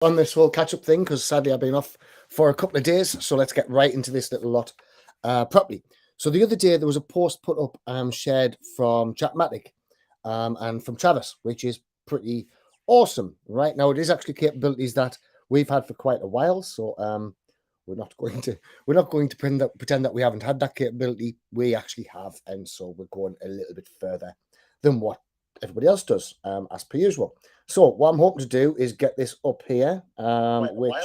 on this whole catch-up thing because sadly I've been off for a couple of days. So let's get right into this little lot properly. So the other day there was a post put up shared from Chatmatic and from Travis, which is pretty awesome. Right now, it is actually capabilities that we've had for quite a while. So we're not going to pretend that we haven't had that capability. We actually have, and so we're going a little bit further than what everybody else does, as per usual. So what I'm hoping to do is get this up here, right.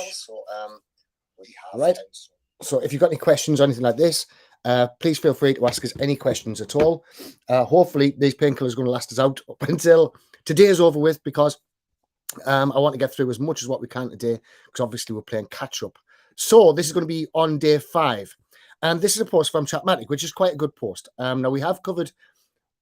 So if you've got any questions or anything like this, please feel free to ask us any questions at all. Hopefully these painkillers are going to last us out up until today is over with, because I want to get through as much as what we can today, because obviously we're playing catch up. So this is going to be on day 5, and this is a post from Chatmatic, which is quite a good post. Now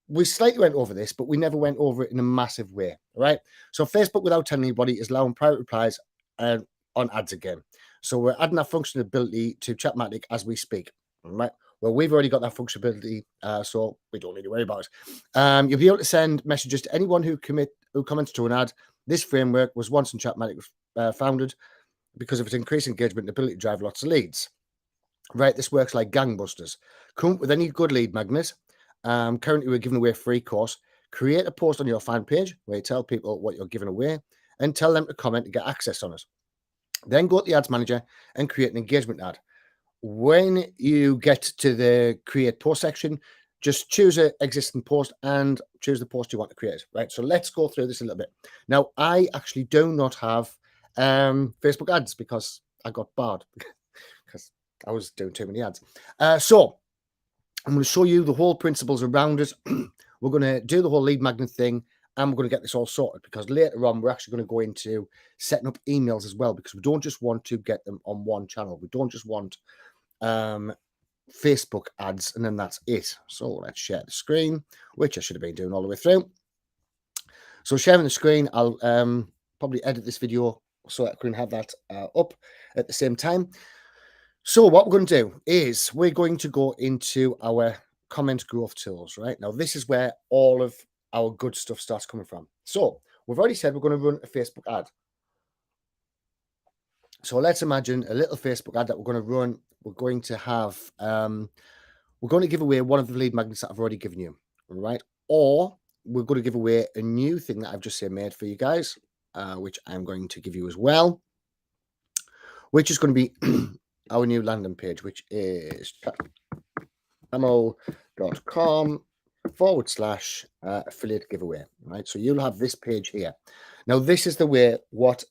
we slightly went over this, but we never went over it in a massive way, right? So Facebook, without telling anybody, is allowing private replies on ads again. So we're adding that functionality to Chatmatic as we speak, right? Well, we've already got that functionality, so we don't need to worry about it. You'll be able to send messages to anyone who comments to an ad. This framework was once in Chatmatic founded because of its increased engagement and ability to drive lots of leads. Right, this works like gangbusters. Come up with any good lead magnet. Currently, we're giving away a free course. Create a post on your fan page where you tell people what you're giving away and tell them to comment to get access on it. Then go to the ads manager and create an engagement ad. When you get to the create post section, just choose an existing post and choose the post you want to create, right? So let's go through this a little bit. Now, I actually do not have Facebook ads because I got barred because I was doing too many ads. So I'm going to show you the whole principles around it. We're going to do the whole lead magnet thing, and we're going to get this all sorted, because later on we're actually going to go into setting up emails as well, because we don't just want to get them on one channel. We don't just want Facebook ads and then that's it. So let's share the screen, which I should have been doing all the way through. So sharing the screen, I'll probably edit this video so I can have that up at the same time. So what we're going to do is we're going to go into our comment growth tools, right? Now, this is where all of our good stuff starts coming from. So we've already said we're going to run a Facebook ad. So let's imagine a little Facebook ad that we're going to run. We're going to have, we're going to give away one of the lead magnets that I've already given you, right? Or we're going to give away a new thing that I've just made for you guys, which I'm going to give you as well, which is going to be our new landing page, which is chatamo.com/affiliate giveaway, right? So you'll have this page here. Now, this is the way what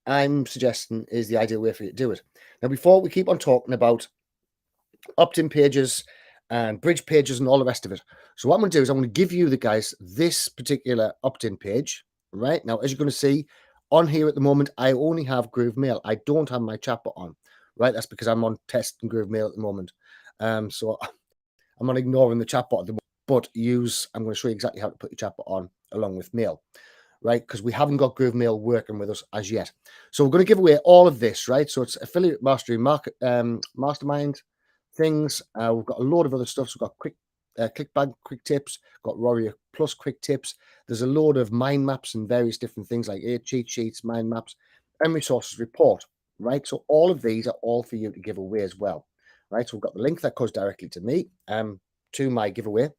I'm suggesting is the ideal way for you to do it. Now, before we keep on talking about opt-in pages and bridge pages and all the rest of it, so what I'm going to do is I'm going to give you the guys this particular opt-in page, right? Now, as you're going to see on here at the moment, I only have Groove Mail. I don't have my chatbot on, right? That's because I'm on test and Groove Mail at the moment. So I'm not ignoring the chatbot at the moment, but I'm going to show you exactly how to put your chatbot on along with Mail, right? Because we haven't got Groove Mail working with us as yet. So we're going to give away all of this, right? So it's affiliate mastery, mastermind things. We've got a load of other stuff. So we've got clickbank quick tips, got Warrior Plus quick tips. There's a load of mind maps and various different things like cheat sheets, mind maps, and resources report, right? So all of these are all for you to give away as well, right? So we've got the link that goes directly to me, to my giveaway,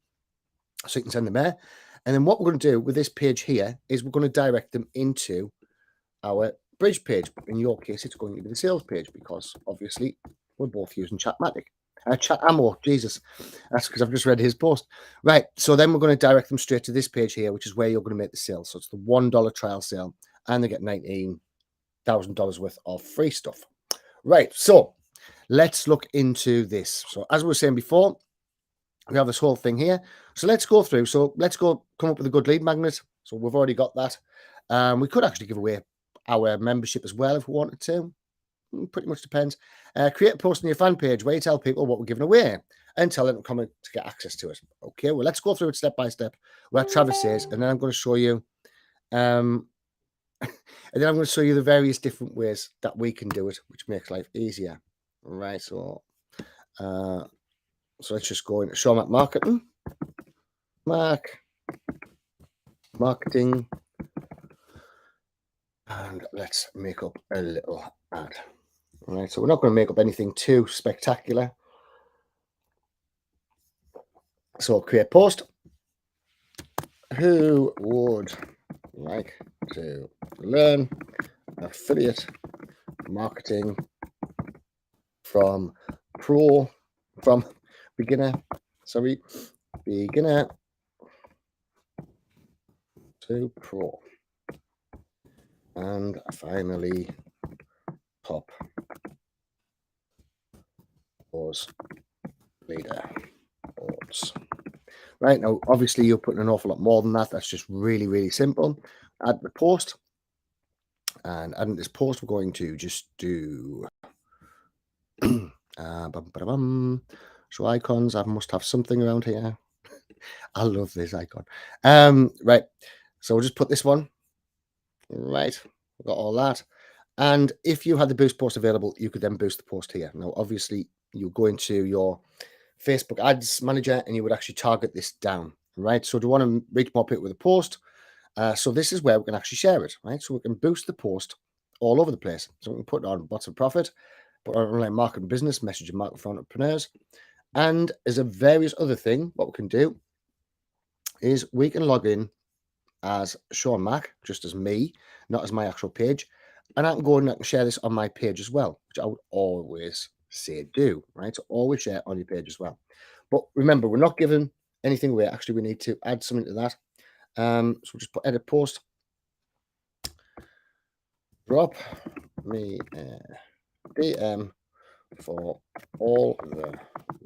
so you can send them there. And then what we're going to do with this page here is we're going to direct them into our bridge page. In your case, it's going to be the sales page, because obviously we're both using Chatmatic. Chatamo, Jesus. That's because I've just read his post. Right, so then we're going to direct them straight to this page here, which is where you're going to make the sale. So it's the $1 trial sale, and they get $19,000 worth of free stuff. Right, so let's look into this. So as we were saying before, we have this whole thing here. So let's go through. So let's go come up with a good lead magnet. So we've already got that. We could actually give away our membership as well if we wanted to. Pretty much depends. Create a post on your fan page where you tell people what we're giving away and tell them to comment to get access to it. Okay, well, let's go through it step by step where Travis says, and then I'm going to show you and then I'm going to show you the various different ways that we can do it, which makes life easier. Right, so let's just go into show map marketing. Marketing. And let's make up a little ad. All right, so we're not going to make up anything too spectacular. So create post. Who would like to learn affiliate marketing from beginner to pro, and finally top was leader boards. Right, now obviously you're putting an awful lot more than that. That's just really, really simple. Add the post, and adding this post, we're going to just do so icons. I must have something around here. I love this icon. Right, so we'll just put this one. Right, we've got all that. And if you had the boost post available, you could then boost the post here. Now, obviously, you go into your Facebook ads manager and you would actually target this down, right? So do you want to reach more people with a post? So this is where we can actually share it, right? So we can boost the post all over the place. So we can put it on Bots of Profit, put it on online marketing business, messaging market for entrepreneurs. And as a various other thing, what we can do is we can log in as Sean Mack, just as me, not as my actual page. And I can go and I can share this on my page as well, which I would always say do, right? So always share on your page as well. But remember, we're not giving anything away. Actually, we need to add something to that. So we'll just put edit post. Drop me a DM for all the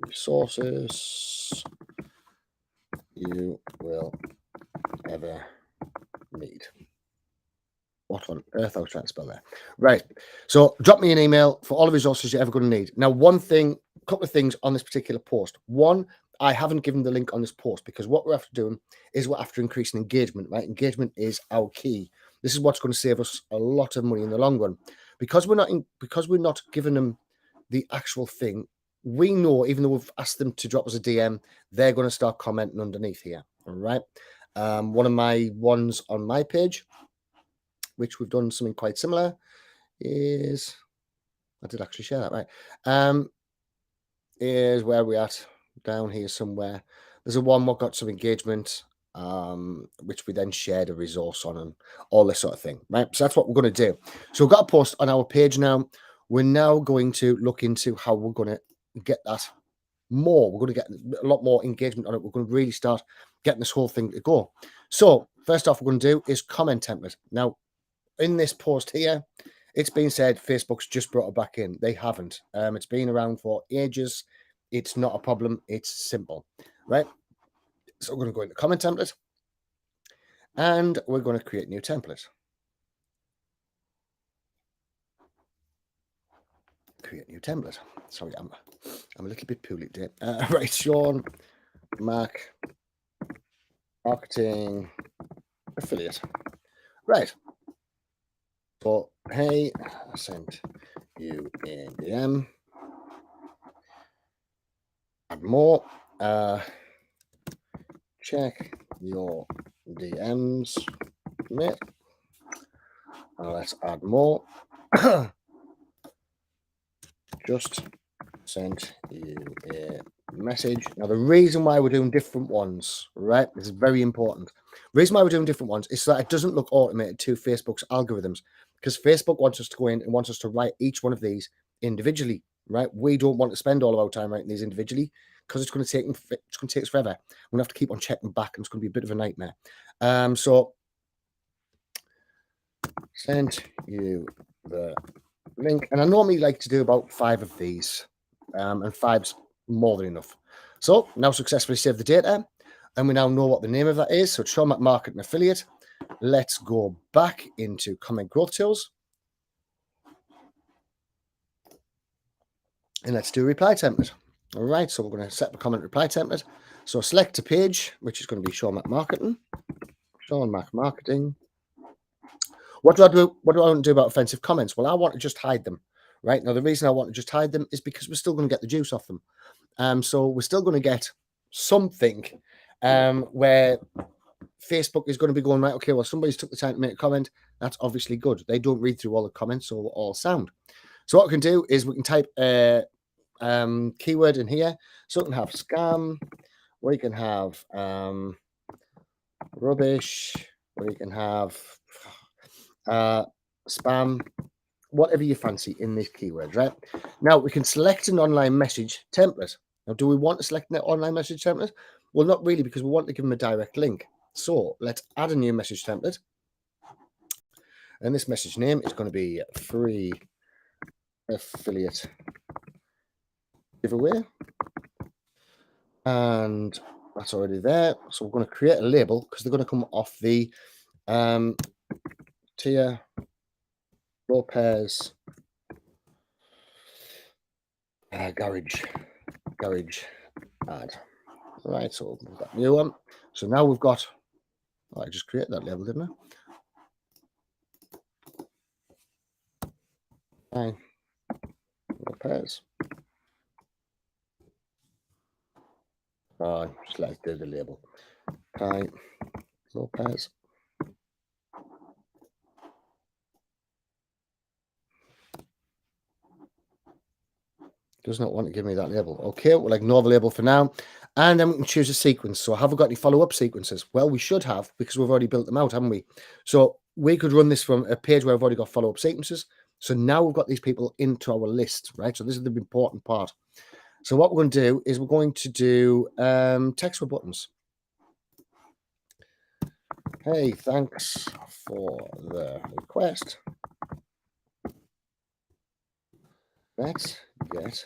resources you will ever need. What on earth I was trying to spell there. Right. So drop me an email for all the resources you're ever going to need. Now, a couple of things on this particular post. One, I haven't given the link on this post because what we're after doing is we're after increasing engagement, right? Engagement is our key. This is what's going to save us a lot of money in the long run. Because we're not giving them the actual thing, we know, even though we've asked them to drop us a DM, they're going to start commenting underneath here. All right. One of my ones on my page, which we've done something quite similar, is I did actually share that, right? Is where we're at down here somewhere. There's a one what got some engagement, which we then shared a resource on and all this sort of thing, right? So that's what we're going to do. So we've got a post on our page now. We're now going to look into how we're going to get that more. We're going to get a lot more engagement on it. We're going to really start getting this whole thing to go. So first off, we're going to do is comment template. Now, in this post here, it's been said Facebook's just brought it back in. They haven't. It's been around for ages. It's not a problem. It's simple, right? So we're going to go into comment template, and we're going to create new template. Create new template. Sorry, I'm a little bit poorly today. Right, Sean Mack marketing affiliate. Right. So hey, I sent you a DM. Add more. Check your DMs, mate. Let's add more. Just sent you a message. Now, the reason why we're doing different ones, right? This is very important. The reason why we're doing different ones is so that it doesn't look automated to Facebook's algorithms, because Facebook wants us to go in and wants us to write each one of these individually, right? We don't want to spend all of our time writing these individually because it's going to take us forever. We're going to have to keep on checking back, and it's going to be a bit of a nightmare. So sent you the link, and I normally like to do about 5 of these, and 5's more than enough. So now successfully saved the data, and we now know what the name of that is. So Sean Mack Marketing Affiliate. Let's go back into Comment Growth Tools, and let's do a reply template. All right, so we're going to set the comment reply template. So select a page, which is going to be Sean Mack Marketing. Sean Mack Marketing. What do I do? What do I want to do about offensive comments? Well, I want to just hide them. Right now, the reason I want to just hide them is because we're still going to get the juice off them. So we're still going to get something where Facebook is going to be going, right, okay, well, somebody's took the time to make a comment. That's obviously good. They don't read through all the comments, so we're all sound. So what we can do is we can type a keyword in here. So we can have scam, we can have rubbish, we can have spam, whatever you fancy in this keyword, right? Now we can select an online message template. Now, do we want to select an online message template? Well, not really, because we want to give them a direct link. So let's add a new message template. And this message name is going to be free affiliate giveaway. And that's already there. So we're going to create a label because they're going to come off the Tia Lopez garage ad. Right, so we've got a new one. So now we've got, oh, I just created that label, didn't I? Fine. Lopez. Oh, just like the label. Hi, Lopez. Does not want to give me that label. Okay, we'll ignore the label for now. And then we can choose a sequence. So have we got any follow-up sequences? Well, we should have, because we've already built them out, haven't we? So we could run this from a page where I've already got follow-up sequences. So now we've got these people into our list, right? So this is the important part. So what we're going to do is we're going to do text with buttons. Hey, thanks for the request. Let's get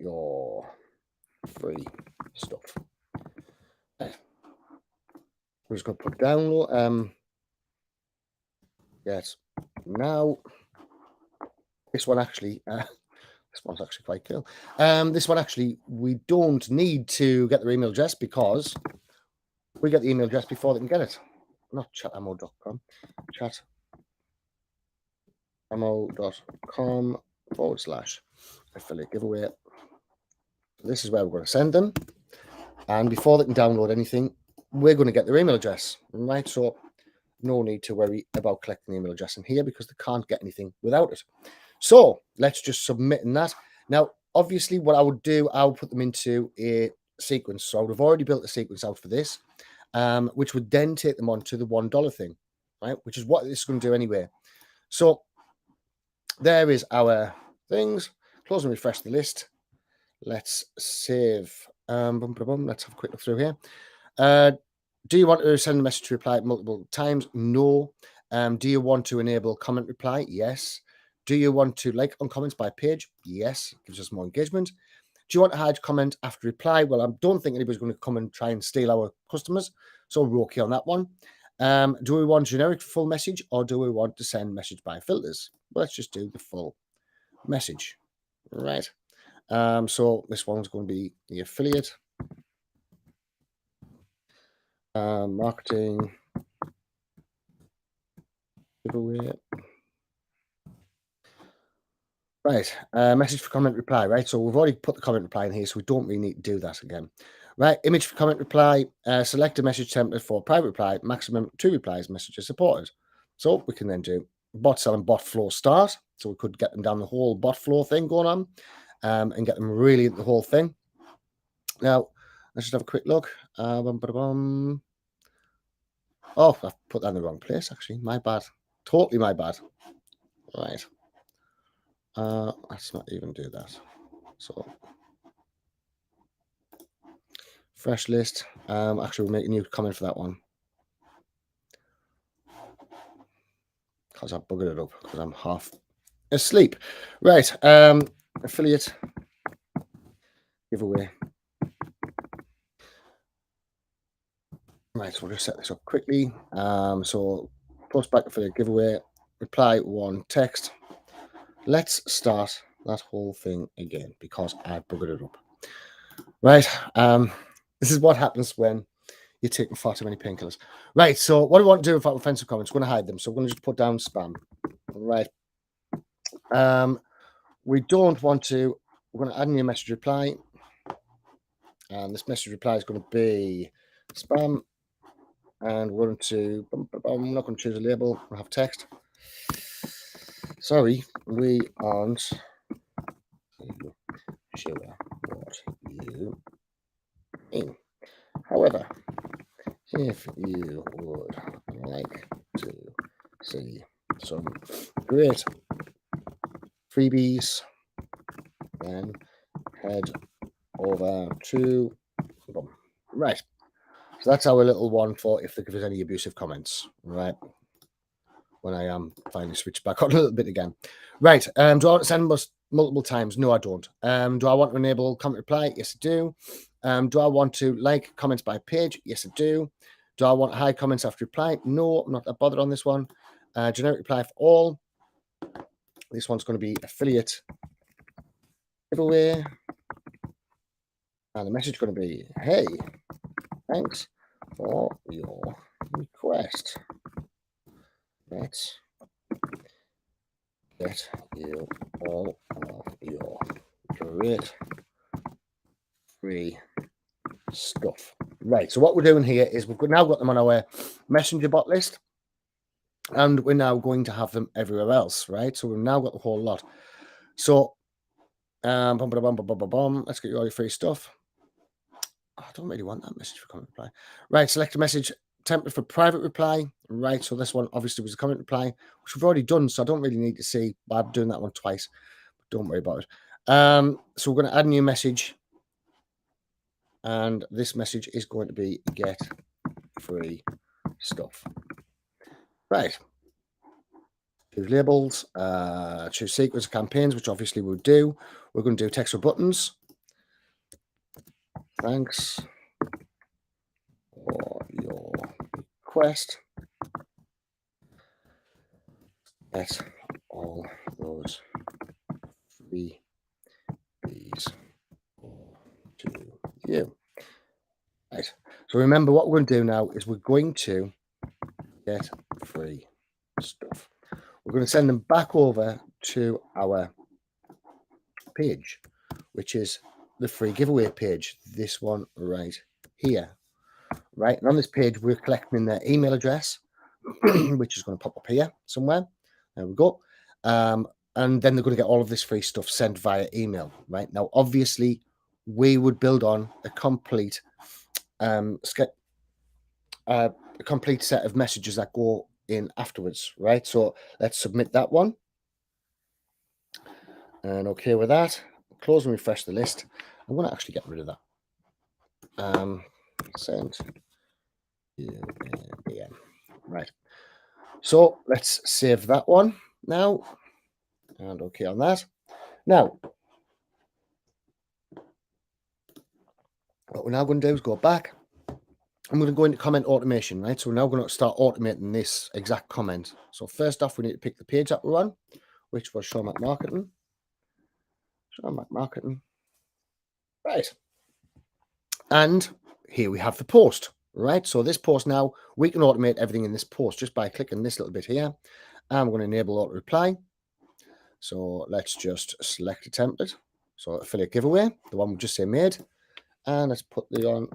your free stuff. Right. We're just going to put download. Yes. Now, this one actually, this one's actually quite cool. This one actually, we don't need to get their email address because we get the email address before they can get it. Not chatamo.com, chatamo.com/affiliate giveaway. This is where we're going to send them. And before they can download anything, we're going to get their email address, right? So no need to worry about collecting the email address in here because they can't get anything without it. So let's just submit in that. Now, obviously, what I would do, I would put them into a sequence. So I would have already built a sequence out for this, which would then take them on to the $1 thing, right? Which is what this is going to do anyway. So there is our things. Close and refresh the list. Let's save. Let's have a quick look through here. Do you want to send a message to reply multiple times? No. Do you want to enable comment reply? Yes. Do you want to like on comments by page? Yes. Gives us more engagement. Do you want to hide comment after reply? Well, I don't think anybody's going to come and try and steal our customers. So we're okay on that one. Do we want generic full message or do we want to send message by filters? Let's just do the full message. Right. So this one's going to be the affiliate marketing giveaway. Right, message for comment reply, right? So we've already put the comment reply in here, so we don't really need to do that again. Right, image for comment reply, select a message template for private reply, maximum 2 replies, messages supported. So we can then do bot sell and bot flow start. So we could get them down the whole bot flow thing going on and get them really into the whole thing. Now, let's just have a quick look. Oh, I've put that in the wrong place, actually. My bad. Totally my bad. Right. Let's not even do that. So, fresh list. Actually, we'll make a new comment for that one. Because I buggered it up because I'm half asleep. Right. Affiliate giveaway. Right, so we'll just set this up quickly. So post back affiliate giveaway, reply 1 text. Let's start that whole thing again because I buggered it up. Right. This is what happens when you're taking far too many painkillers. Right, so what do we want to do with offensive comments? We're going to hide them. So we're going to just put down spam. Right. We don't want to, we're going to add a new message reply. And this message reply is going to be spam. And we're going to, I'm not going to choose a label, we'll have text. Sorry, we aren't sure what you mean. However, if you would like to see some great freebies, then head over to right. So that's our little one for if there's any abusive comments, right? When I am finally switched back on a little bit again. Right. Do I want to send multiple times? No, I don't. Do I want to enable comment reply? Yes, I do. Do I want to like comments by page? Yes, I do. Do I want hide comments after reply? No, I'm not that bothered on this one. Generic reply for all. This one's going to be affiliate giveaway. And the message is going to be, hey, thanks for your request. Let's get you all of your great free stuff. Right, so what we're doing here is we've now got them on our messenger bot list, and we're now going to have them everywhere else, right? So we've now got the whole lot. So let's get you all your free stuff. I don't really want that message for comment reply. Right, select a message template for private reply. Right, so this one obviously was a comment reply, which we've already done, so I don't really need to see why I'm doing that one twice. But don't worry about it. So we're going to add a new message, and this message is going to be get free stuff. Right. Choose labels, choose sequence of campaigns, which obviously we'll do. We're going to do text or buttons. Thanks for your request. Get all those freebies to you. Right. So remember, what we're going to do now is we're going to get free stuff. We're going to send them back over to our page, which is the free giveaway page. This one right here. Right. And on this page, we're collecting their email address, which is going to pop up here somewhere. There we go. And then they're going to get all of this free stuff sent via email. Right. Now, obviously, we would build on a complete a complete set of messages that go in afterwards, right? So let's submit that one. And okay with that, close and refresh the list. I'm going to actually get rid of that. Send UABM. Right. So let's save that one now. And okay on that. Now, what we're now going to do is go back. I'm going to go into comment automation, right? So we're now going to start automating this exact comment. So first off, we need to pick the page that we're on, which was Show Mac Marketing. Show Mac Marketing. Right. And here we have the post, right? So this post now, we can automate everything in this post just by clicking this little bit here. And we're going to enable auto reply. So let's just select a template. So affiliate giveaway, the one we just say made. And let's put the on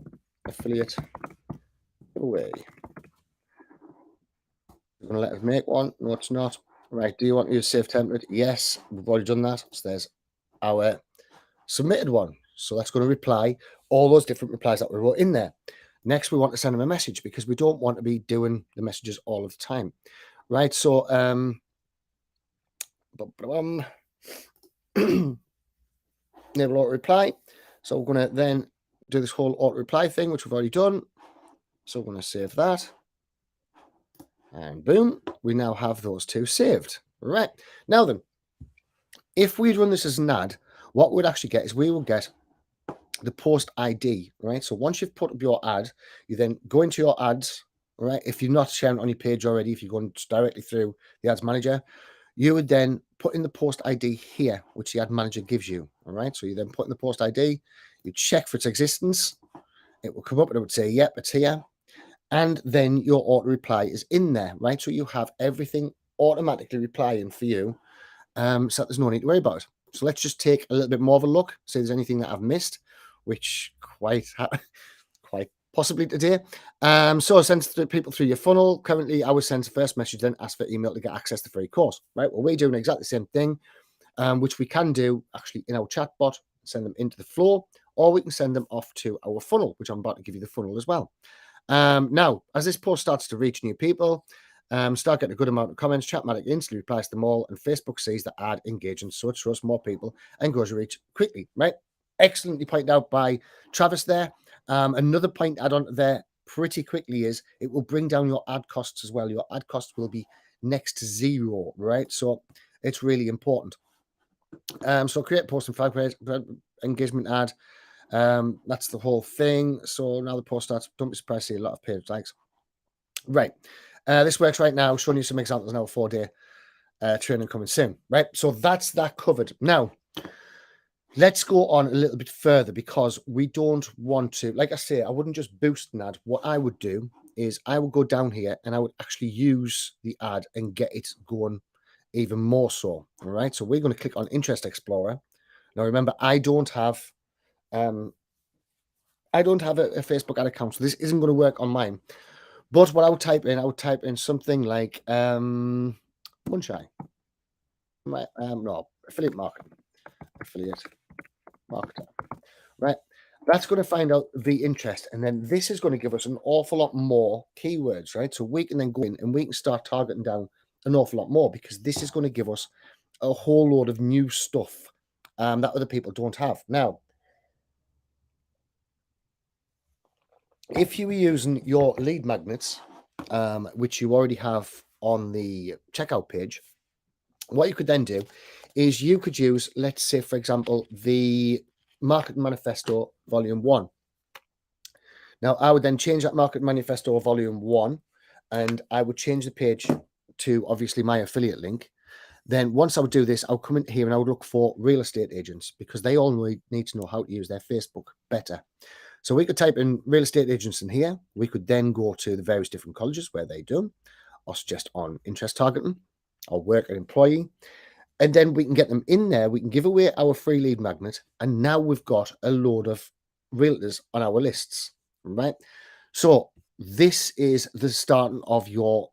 affiliate giveaway. We're going to let us make one. No, it's not. Right. Do you want to use save template? Yes, we've already done that. So there's our submitted one. So that's going to reply all those different replies that we wrote in there. Next, we want to send them a message because we don't want to be doing the messages all of the time. Right. So enable auto reply. So we're going to then do this whole auto reply thing, which we've already done. So we're going to save that. And boom, we now have those two saved. Right. Now then, if we run this as an ad, what we'd actually get is we will get the post ID, right? So once you've put up your ad, you then go into your ads, right? If you're not sharing it on your page already, if you're going directly through the ads manager, you would then put in the post ID here, which the ad manager gives you, all right? So you then put in the post ID, you check for its existence, it will come up and it would say, yep, it's here. And then your auto reply is in there, right? So you have everything automatically replying for you. So there's no need to worry about it. So let's just take a little bit more of a look, see if there's anything that I've missed. which quite possibly today. So send people through your funnel. Currently, I would send the first message, then ask for email to get access to the free course. Right? Well, we're doing exactly the same thing, which we can do actually in our chatbot, send them into the flow, or we can send them off to our funnel, which I'm about to give you the funnel as well. Now, as this post starts to reach new people, start getting a good amount of comments, Chatmatic instantly replies to them all, and Facebook sees the ad engaging, so it shows more people and grows your reach quickly, right? Excellently pointed out by Travis there. Another point add on there pretty quickly is it will bring down your ad costs as well. Your ad costs will be next to zero, right? So it's really important. So create post and flag engagement ad. That's the whole thing. So now the post starts. Don't be surprised to see a lot of page likes. Right. This works right now. Showing you some examples now. 4-day training coming soon. Right. So that's that covered. Now, let's go on a little bit further because we don't want to, like I say, I wouldn't just boost an ad. What I would do is I would go down here and I would actually use the ad and get it going even more so. All right. So we're going to click on Interest Explorer. Now, remember, I don't have a Facebook ad account, so this isn't going to work on mine. But what I would type in something like Moonshine. No, affiliate marketing. Affiliate marketer. Right. That's going to find out the interest. And then this is going to give us an awful lot more keywords, right? So we can then go in and we can start targeting down an awful lot more because this is going to give us a whole load of new stuff that other people don't have. Now, if you were using your lead magnets, which you already have on the checkout page, what you could then do is you could use, let's say, for example, the Market Manifesto Volume 1. Now, I would then change that Market Manifesto Volume 1, and I would change the page to, obviously, my affiliate link. Then once I would do this, I would come in here and I would look for real estate agents because they all need to know how to use their Facebook better. So we could type in real estate agents in here. We could then go to the various different colleges where they do, or suggest on interest targeting, or work an employee. And then we can get them in there. We can give away our free lead magnet. And now we've got a load of realtors on our lists, right? So this is the start of your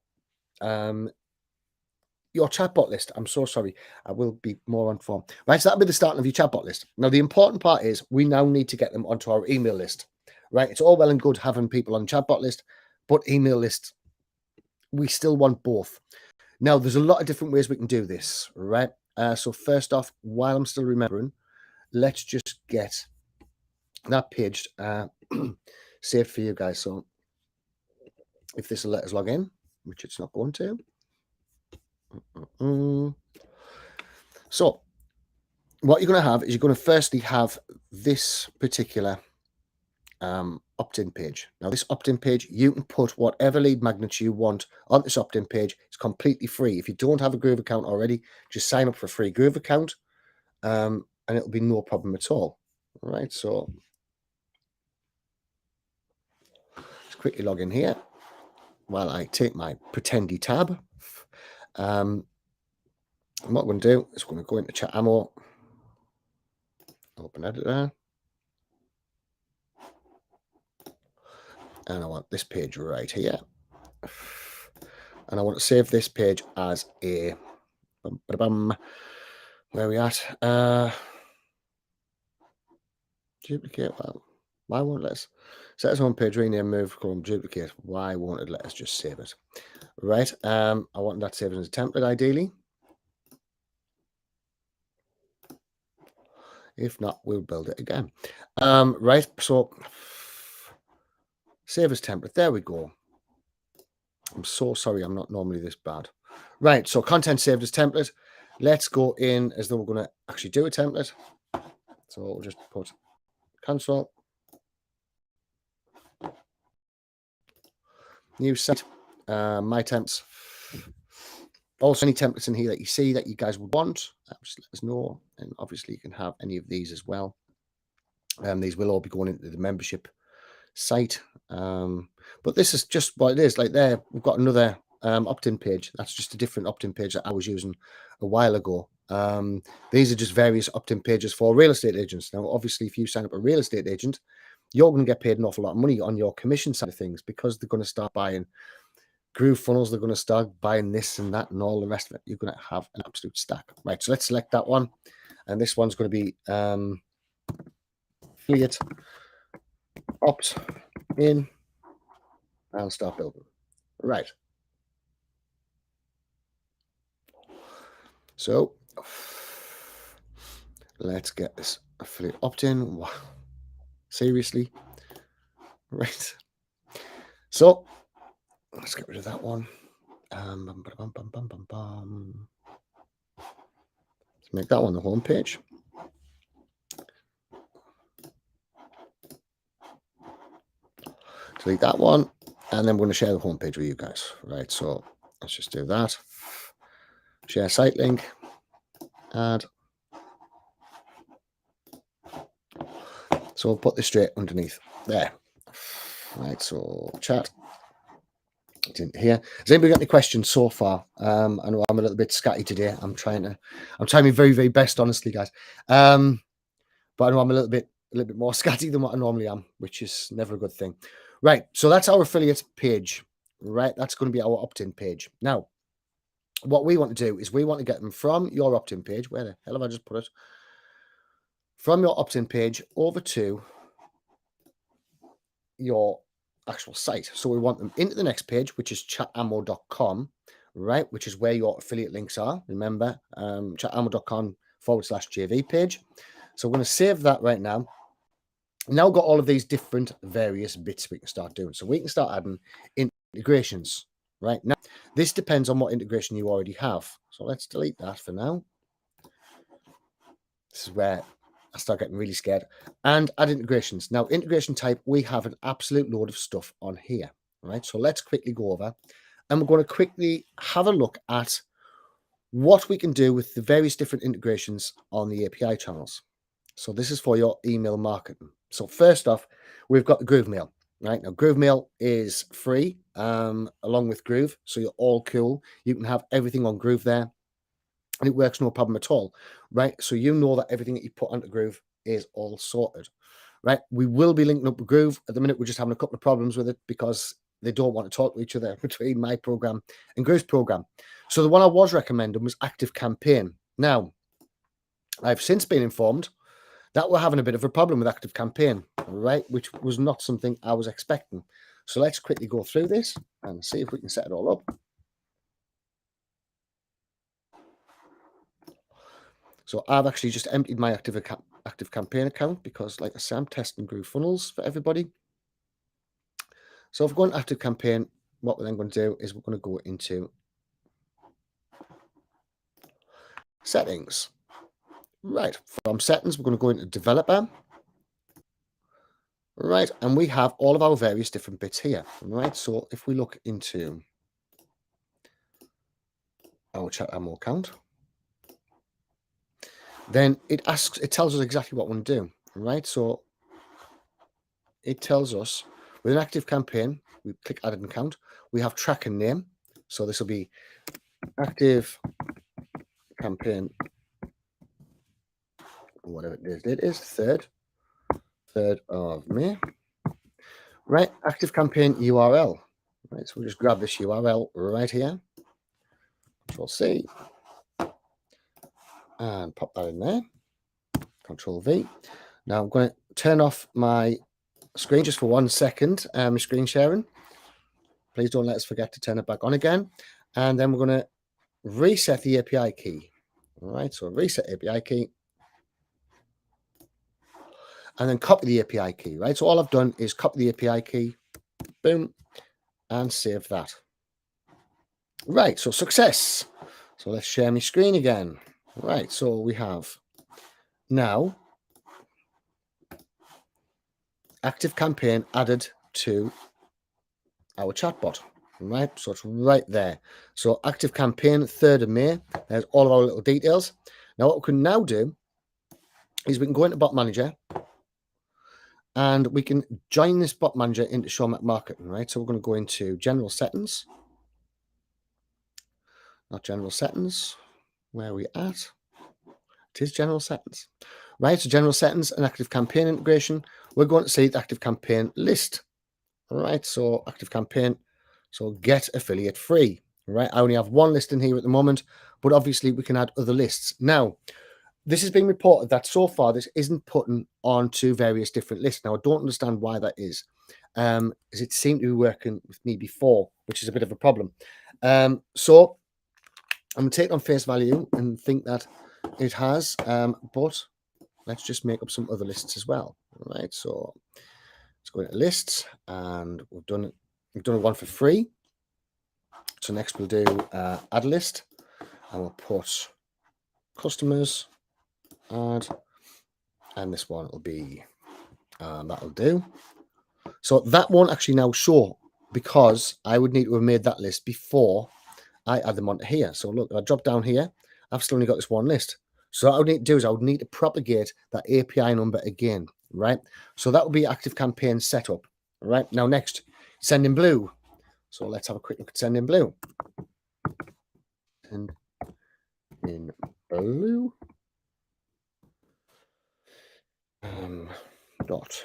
chatbot list. I'm so sorry. I will be more on form. Right, so that'll be the start of your chatbot list. Now, the important part is we now need to get them onto our email list, right? It's all well and good having people on chatbot list, but email list, we still want both. Now, there's a lot of different ways we can do this, right? So first off, while I'm still remembering, let's just get that page saved for you guys. So if this will let us log in, which it's not going to. So what you're going to have is you're going to firstly have this particular opt-in page. Now, this opt-in page, you can put whatever lead magnets you want on this opt-in page. It's completely free. If you don't have a Groove account already, just sign up for a free Groove account, and it'll be no problem at all. All right, so let's quickly log in here while I take my pretendy tab. And what we're going to do is we're going to go into Chat Ammo, open editor, and I want this page right here. And I want to save this page as a where are we at? Duplicate. Well, why won't it let us set as home page, rename, move, column, duplicate? Why won't it let us just save it? Right. I want that saved as a template, ideally. If not, we'll build it again. Right. So save as template. There we go. I'm so sorry. I'm not normally this bad. Right. So content saved as template. Let's go in as though we're going to actually do a template. So we'll just put cancel. New site. My temps. Also, any templates in here that you see that you guys would want, just let us know. And obviously, you can have any of these as well. These will all be going into the membership site. But this is just what it is. Like there, we've got another opt-in page. That's just a different opt-in page that I was using a while ago. These are just various opt-in pages for real estate agents. Now, obviously, if you sign up a real estate agent, you're going to get paid an awful lot of money on your commission side of things because they're going to start buying Groove funnels. They're going to start buying this and that and all the rest of it. You're going to have an absolute stack. Right, so let's select that one. And this one's going to be affiliate opt-in and start building. Right. So let's get this affiliate opt-in. Wow. Seriously? Right. So let's get rid of that one. Let's make that one the home page. Delete that one, and then we're going to share the home page with you guys. Right, so let's just do that. Share site link, add. So we'll put this straight underneath there. Right, so chat. It's in here. Has anybody got any questions so far? I know I'm a little bit scatty today. I'm trying my very, very best, honestly, guys. But I know I'm a little bit more scatty than what I normally am, which is never a good thing. Right, so that's our affiliate page. Right, that's going to be our opt-in page. Now, what we want to do is we want to get them from your opt-in page. Where the hell have I just put it? From your opt-in page over to your actual site. So we want them into the next page, which is chatammo.com, right? Which is where your affiliate links are. Remember, chatammo.com/JV page. So we're going to save that right now. Now we've got all of these different various bits we can start doing. So we can start adding integrations, right? Now, this depends on what integration you already have. So let's delete that for now. This is where I start getting really scared. And add integrations. Now, integration type, we have an absolute load of stuff on here, right? So let's quickly go over and we're going to quickly have a look at what we can do with the various different integrations on the API channels. So this is for your email marketing. So first off, we've got the Groove Mail, right? Now, Groove Mail is free along with Groove. So you're all cool. You can have everything on Groove there. And it works no problem at all, right? So you know that everything that you put onto Groove is all sorted, right? We will be linking up with Groove. At the minute, we're just having a couple of problems with it because they don't want to talk to each other between my program and Groove's program. So the one I was recommending was Active Campaign. Now, I've since been informed that we're having a bit of a problem with Active Campaign, right? Which was not something I was expecting. So let's quickly go through this and see if we can set it all up. So I've actually just emptied my Active Campaign account because, like I said, I'm testing Groove funnels for everybody. So if we're going to Active Campaign, what we're then going to do is we're going to go into settings. Right, from settings, we're going to go into developer. Right, and we have all of our various different bits here. Right, so if we look into our Chatammo account, then it tells us exactly what we want to do. Right, so it tells us with an Active Campaign, we click add an account, we have track and name. So this will be Active Campaign, whatever it is, 3rd of May. Right, Active Campaign URL. Right, so we'll just grab this URL right here. Control C and pop that in there. Control V. Now I'm going to turn off my screen just for 1 second. Screen sharing. Please don't let us forget to turn it back on again. And then we're going to reset the API key. All right, so reset API key. And then copy the API key, right? So all I've done is copy the API key, boom, and save that. Right, so success. So let's share my screen again. Right, so we have now Active Campaign added to our chatbot, right? So it's right there. So Active Campaign, 3rd of May. There's all of our little details. Now what we can now do is we can go into Bot Manager and we can join this Bot Manager into Showmap Marketing, right? So we're going to go into General Settings. Not General Settings. Where are we at? It is general settings, right? So general settings and active campaign integration. We're going to see the active campaign list, all right? So active campaign, so get affiliate free, right? I only have one list in here at the moment, but obviously we can add other lists. Now, this has been reported that so far this isn't putting onto various different lists. Now, I don't understand why that is, as it seemed to be working with me before, which is a bit of a problem. So I'm going to take it on face value and think that it has, but let's just make up some other lists as well. All right, so let's go into lists, and we've done one for free. So next we'll do add list, and we'll put customers add, and this one will be that'll do. So that won't actually now show because I would need to have made that list before I add them onto here. So look, if I drop down here, I've still only got this one list. So what I would need to do is I would need to propagate that API number again, right? So that would be active campaign setup, right? Now next, send in blue. So let's have a quick look at send in blue. Send in blue. Dot.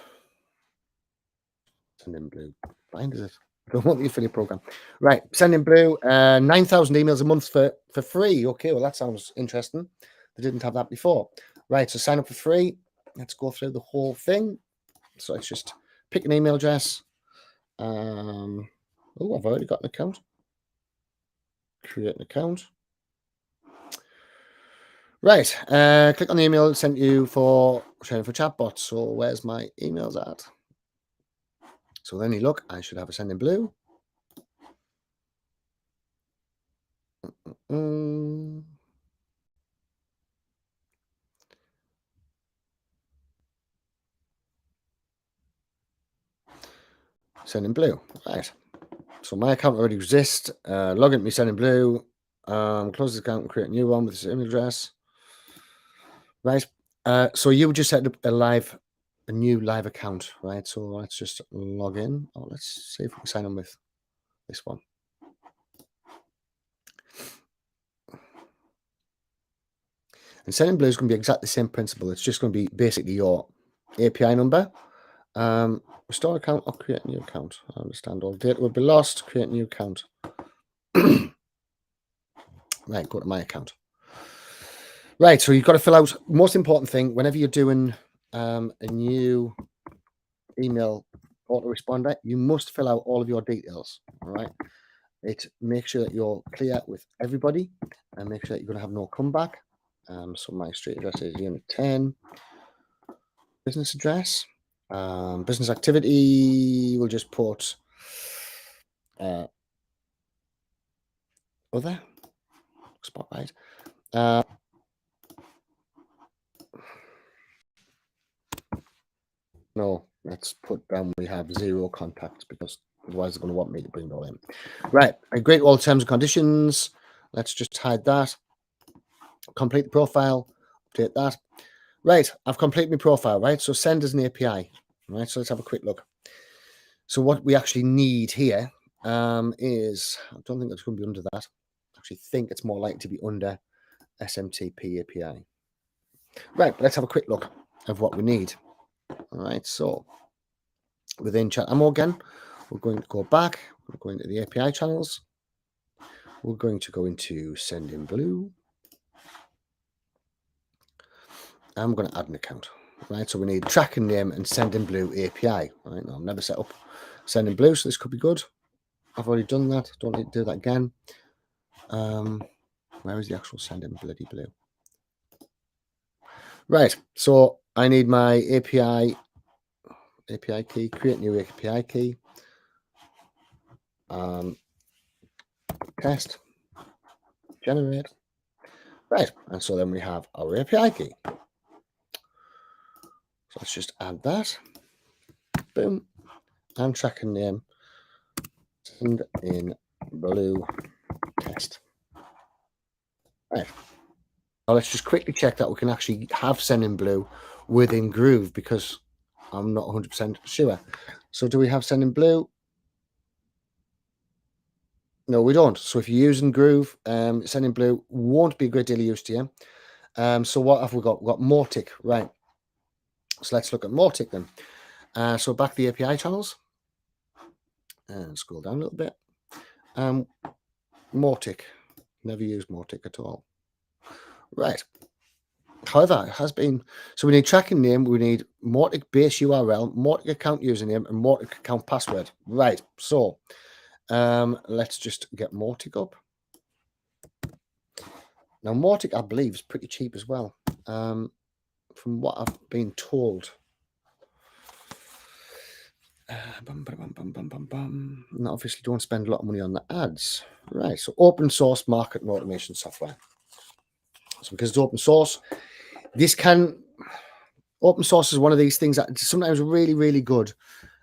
Send in blue. Find is it? I don't want the affiliate program. Right, send in blue. 9,000 emails a month for free. Okay, well that sounds interesting. They didn't have that before. Right, so sign up for free. Let's go through the whole thing. So let's just pick an email address. Oh, I've already got an account. Create an account. Right, click on the email sent you for sharing for chatbots. So where's my emails at? So then you look, I should have a send in blue. Send in blue, right. So my account already exists. Log into me send in blue. Close the account and create a new one with this email address. Right. So you just set up a new live account, right? So let's just log in. Oh, let's see if we can sign in with this one. And send in blue is going to be exactly the same principle. It's just going to be basically your API number. Restore account or create a new account. I understand all data will be lost. Create a new account. Right, go to my account. Right, so you've got to fill out, most important thing, whenever you're doing a new email autoresponder, you must fill out all of your details, all right? It makes sure that you're clear with everybody and make sure that you're going to have no comeback. So my street address is unit 10, business address, business activity, we'll just put other, spotlight. No, let's put down we have 0 contacts because otherwise they're going to want me to bring it all in. Right, agree to all terms and conditions. Let's just hide that. Complete the profile, update that. Right, I've completed my profile, right? So send as an API, right? So let's have a quick look. So what we actually need here is, I don't think it's going to be under that. I actually think it's more likely to be under SMTP API. Right, let's have a quick look of what we need. All right, so within chat ammo again, we're going to go back. We're going to the API channels. We're going to go into send in blue. And we're going to add an account. Right, so we need tracking name and send in blue API. Right, now I've never set up send in blue, so this could be good. I've already done that. Don't need to do that again. Where is the actual send in bloody blue? Right, so I need my API key, create new API key. Test, generate. Right, and so then we have our API key. So let's just add that. Boom. And tracking name, send in blue test. Right. Now let's just quickly check that we can actually have send in blue within Groove because I'm not 100% sure. So do we have send in blue? No, we don't. So if you're using Groove, send in blue won't be a great deal of use to you. So what have we got? We've got Mautic, right? So let's look at Mautic then. So back to the API channels and scroll down a little bit. Mautic, never used Mautic at all. Right. However, it has been, so we need tracking name, we need Mautic base URL, Mautic account username, and Mautic account password. Right. So let's just get Mautic up. Now, Mautic, I believe, is pretty cheap as well. From what I've been told. Now, obviously, don't spend a lot of money on the ads. Right. So open source marketing automation software. So because it's open source, open source is one of these things that sometimes really, really good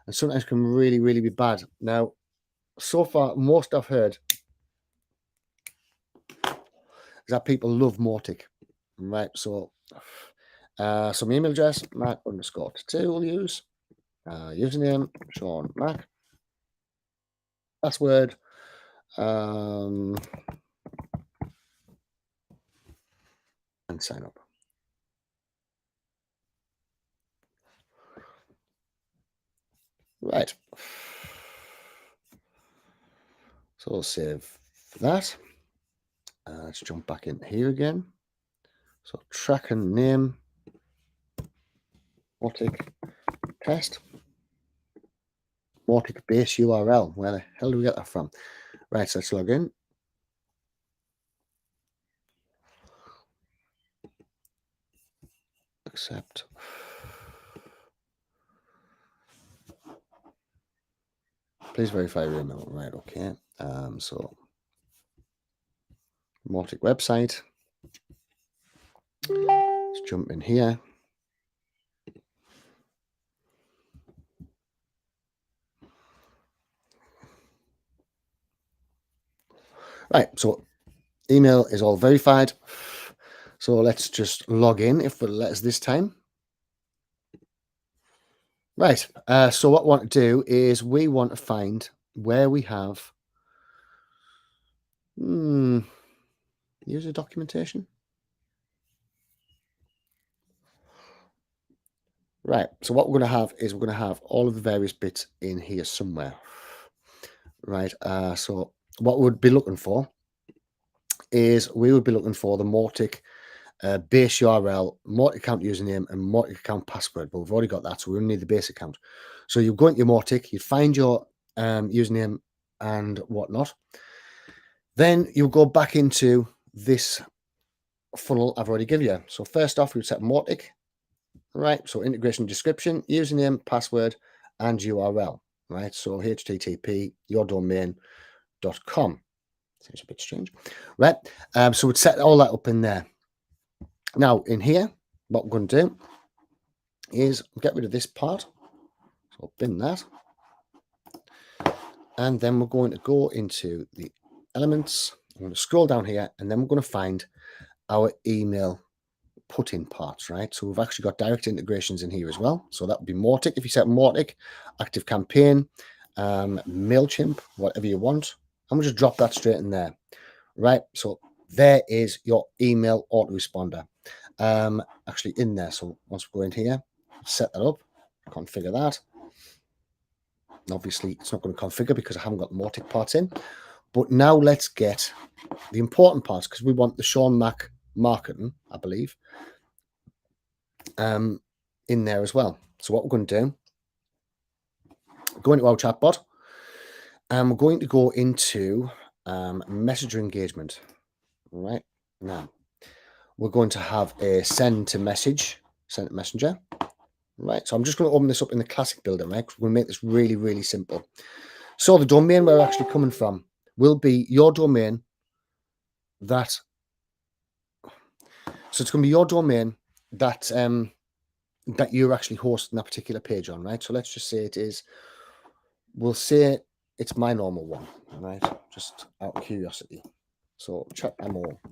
and sometimes can really, really be bad. Now, so far, most I've heard is that people love Mautic, right? So, my email address, Mac_2 will use, username, Sean Mac, password, and sign up. Right. So we'll save that. Let's jump back in here again. So tracker name, Mautic test, Mautic base URL. Where the hell do we get that from? Right, so let's log in. Accept. Please verify your email. Right, okay. So Mautic website. Let's jump in here. Right, so email is all verified. So let's just log in if it'll let us this time. Right, so what we want to do is we want to find where we have user documentation. Right, so what we're going to have is we're going to have all of the various bits in here somewhere. Right, so what we'd be looking for is we would be looking for the Mautic base URL, Mautic account username, and Mautic account password. But we've already got that, so we only need the base account. So you go into your Mautic, you find your username and whatnot. Then you go back into this funnel I've already given you. So first off, we set Mautic, right? So integration description, username, password, and URL, right? So http yourdomain.com. Seems a bit strange, right? So we'd set all that up in there. Now in here, what we're going to do is get rid of this part. So I'll bin that. And then we're going to go into the elements. I'm going to scroll down here, and then we're going to find our email put-in parts, right? So we've actually got direct integrations in here as well. So that would be Mautic. If you set Mautic, Active Campaign, MailChimp, whatever you want, and we'll just drop that straight in there, right? So there is your email autoresponder actually in there. So once we go in here, set that up, configure that. And obviously, it's not going to configure because I haven't got the Mautic parts in. But now let's get the important parts because we want the Sean Mac marketing, I believe, in there as well. So what we're going to do, go into our chatbot, and we're going to go into messenger engagement. Right now, we're going to have a send to messenger. Right, so I'm just going to open this up in the classic builder, right? We're going to make this really, really simple. So the domain we're actually coming from will be your domain that. So it's going to be your domain that that you're actually hosting that particular page on, right? So let's just say it is. We'll say it's my normal one, right? Just out of curiosity. So chatmo.com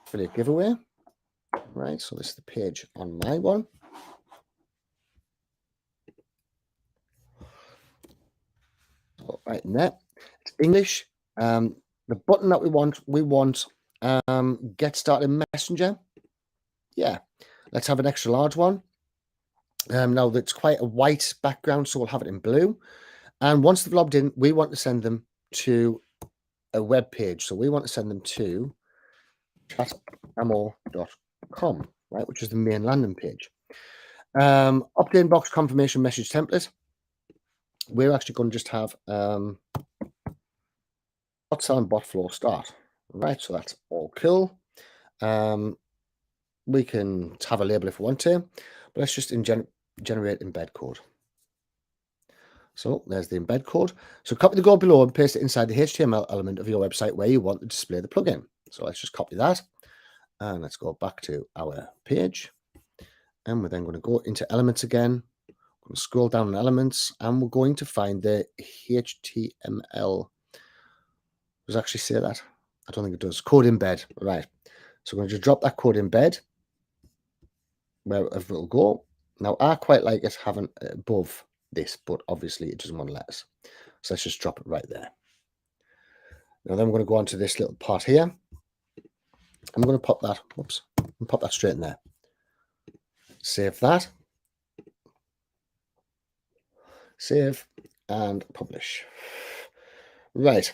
affiliate giveaway, right? So this is the page on my one. So right in there, it's English. The button that we want Get started messenger. Yeah, let's have an extra large one. Now that's quite a white background, so we'll have it in blue. And once they've logged in, we want to send them to a web page. So we want to send them to chatammo.com, right, which is the main landing page. Opt-in box confirmation message template. We're actually going to just have bot selling bot flow start, right? So that's all cool. We can have a label if we want to, but let's just generate embed code. So there's the embed code. So copy the code below and paste it inside the HTML element of your website where you want to display the plugin. So let's just copy that. And let's go back to our page. And we're then going to go into elements again. We're going to scroll down on elements and we're going to find the HTML. Does it actually say that? I don't think it does. Code embed. Right. So we're going to just drop that code embed wherever it'll go. Now, I quite like it having above this, but obviously it doesn't want to let us. So let's just drop it right there. Now then we're going to go on to this little part here. I'm going to pop that, pop that straight in there. Save that. Save and publish. Right.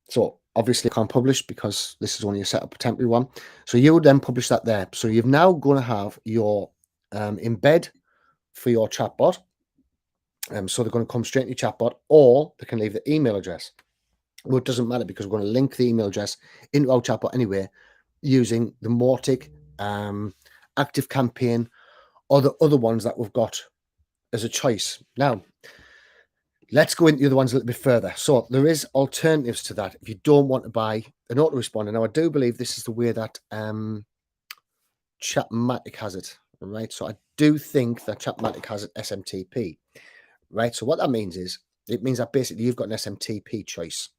So obviously I can't publish because this is only a setup, a temporary one. So you would then publish that there. So you've now going to have your embed for your chatbot. So they're going to come straight to your chatbot, or they can leave the email address. Well, it doesn't matter because we're going to link the email address into our chatbot anyway, using the Mautic Active Campaign or the other ones that we've got as a choice. Now, let's go into the other ones a little bit further. So there is alternatives to that. If you don't want to buy an autoresponder, now I do believe this is the way that Chatmatic has it, right? So I do think that Chatmatic has an SMTP, right? So what that means is, it means that basically you've got an SMTP choice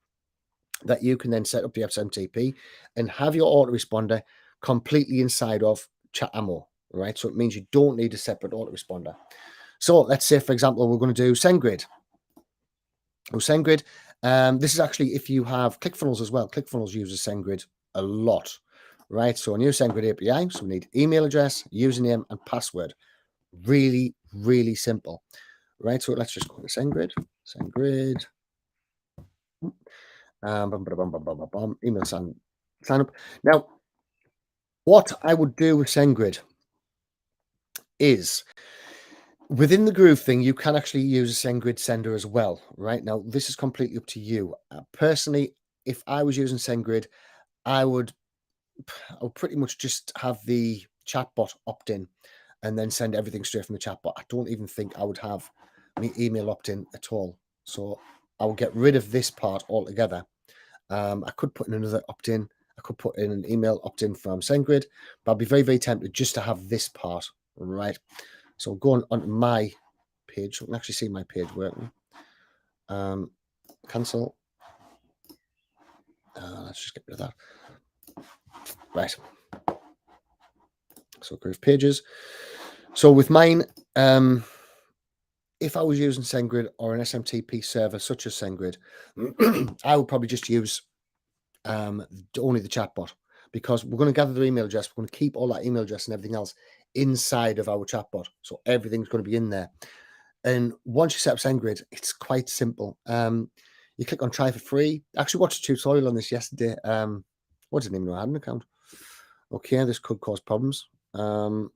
that you can then set up the SMTP and have your autoresponder completely inside of Chatammo, right? So it means you don't need a separate autoresponder. So let's say, for example, we're going to do SendGrid. SendGrid. This is actually if you have ClickFunnels as well. ClickFunnels uses SendGrid a lot, right? So a new SendGrid API. So we need email address, username, and password. Really, really simple, right? So let's just go to SendGrid. SendGrid. Email sign up. Now, what I would do with SendGrid is within the Groove thing, you can actually use a SendGrid sender as well, right? Now, this is completely up to you. Personally, if I was using SendGrid, I would pretty much just have the chatbot opt in and then send everything straight from the chatbot. I don't even think I would have my email opt in at all. So I will get rid of this part altogether. I could put in another opt-in. I could put in an email opt-in from SendGrid, but I'd be very, very tempted just to have this part, right? So going onto my page, so I can actually see my page working. Cancel. Let's just get rid of that. Right. So Groove Pages. So with mine, if I was using SendGrid or an SMTP server such as SendGrid, I would probably just use only the chatbot, because we're going to gather their email address. We're going to keep all that email address and everything else inside of our chatbot. So everything's going to be in there. And once you set up SendGrid, it's quite simple. You click on try for free. I actually watched a tutorial on this yesterday. What didn't even know I had an account. Okay, this could cause problems. Right.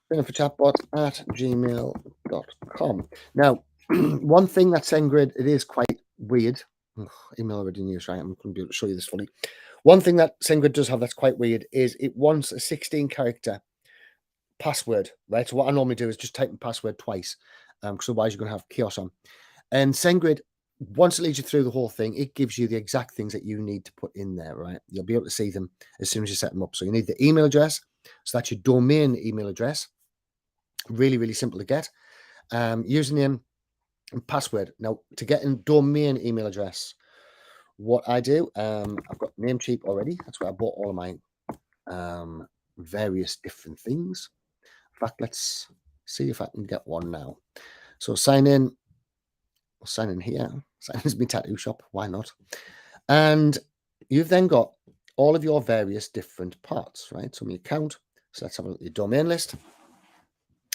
For chatbot at gmail.com. Now, one thing that SendGrid, it is quite weird. Email already in use, right? I'm going to be able to show you this fully. One thing that SendGrid does have that's quite weird is it wants a 16-character password, right? So what I normally do is just type in password twice, because otherwise you're going to have chaos on. And SendGrid, once it leads you through the whole thing, it gives you the exact things that you need to put in there, right? You'll be able to see them as soon as you set them up. So you need the email address. So that's your domain email address. Really, really simple to get. Username and password. Now, to get a domain email address, what I do, I've got Namecheap already. That's where I bought all of my various different things. In fact, let's see if I can get one now. So sign in. I'll sign in here. Sign in as my tattoo shop. Why not? And you've then got all of your various different parts, right? So my account. So let's have a look at your domain list.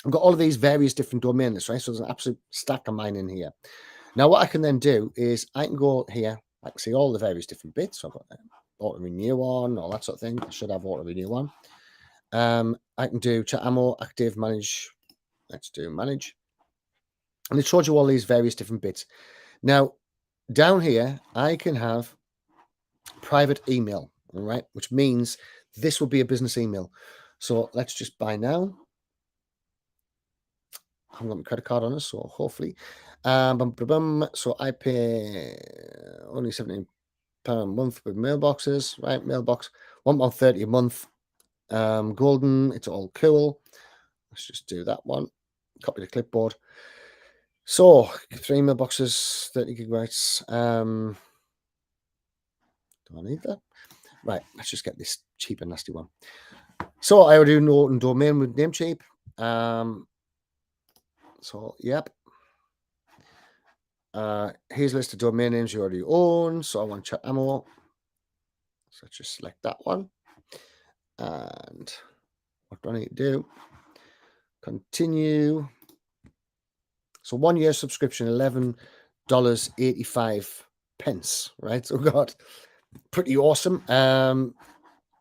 I've got all of these various different domain lists, right? So there's an absolute stack of mine in here. Now, what I can then do is I can go here. I can see all the various different bits. So I've got auto renew on, all that sort of thing. I should have auto renew on. I can do chat ammo, active, manage. Let's do manage. And it shows you all these various different bits. Now, down here, I can have private email, all right, which means this will be a business email. So let's just buy now. I haven't got my credit card on us, so hopefully. So I pay only £17 a month with mailboxes, right? Mailbox, £1.30 a month. Golden, it's all cool. Let's just do that one. Copy the clipboard. So 3 mailboxes, 30 gigabytes. Do I need that? Right, let's just get this cheap and nasty one. So I already know domain with Namecheap. So yep. Here's a list of domain names you already own. So I want chat ammo. So let's just select that one. And what do I need to do? Continue. So 1 year subscription, $11.85, right? So we've got pretty awesome.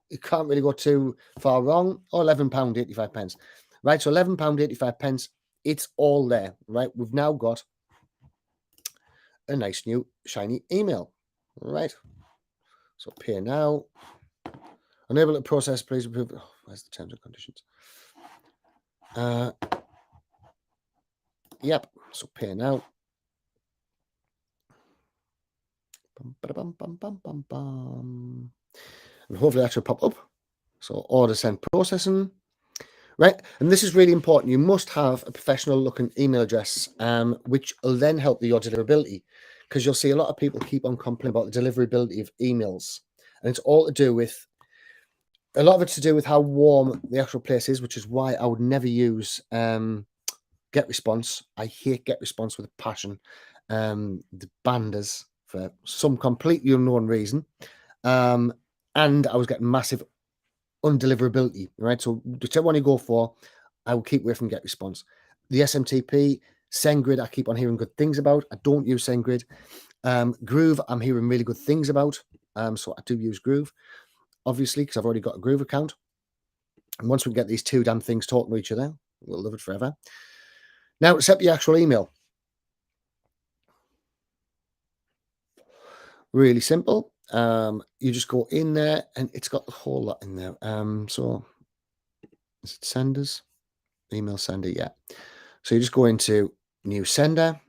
You can't really go too far wrong. Or £11.85. Right, so £11.85. It's all there, right? We've now got a nice new shiny email, right? So pay now. Unable to process, please approve. Oh, where's the terms and conditions? Yep, so pay now. And hopefully that should pop up. So order send processing. Right, and this is really important. You must have a professional looking email address, which will then help your deliverability, because you'll see a lot of people keep on complaining about the deliverability of emails, and it's all to do with, a lot of it's to do with how warm the actual place is, which is why I would never use GetResponse. I hate GetResponse with a passion. The banders for some completely unknown reason, and I was getting massive undeliverability, right? So whichever one you go for, I will keep away from GetResponse. The SMTP, SendGrid, I keep on hearing good things about. I don't use SendGrid. Groove, I'm hearing really good things about. So I do use Groove, obviously, because I've already got a Groove account. And once we get these two damn things talking to each other, we'll love it forever. Now, set the actual email. Really simple. You just go in there, and it's got a whole lot in there. So is it senders? Email sender, yeah. So you just go into new sender,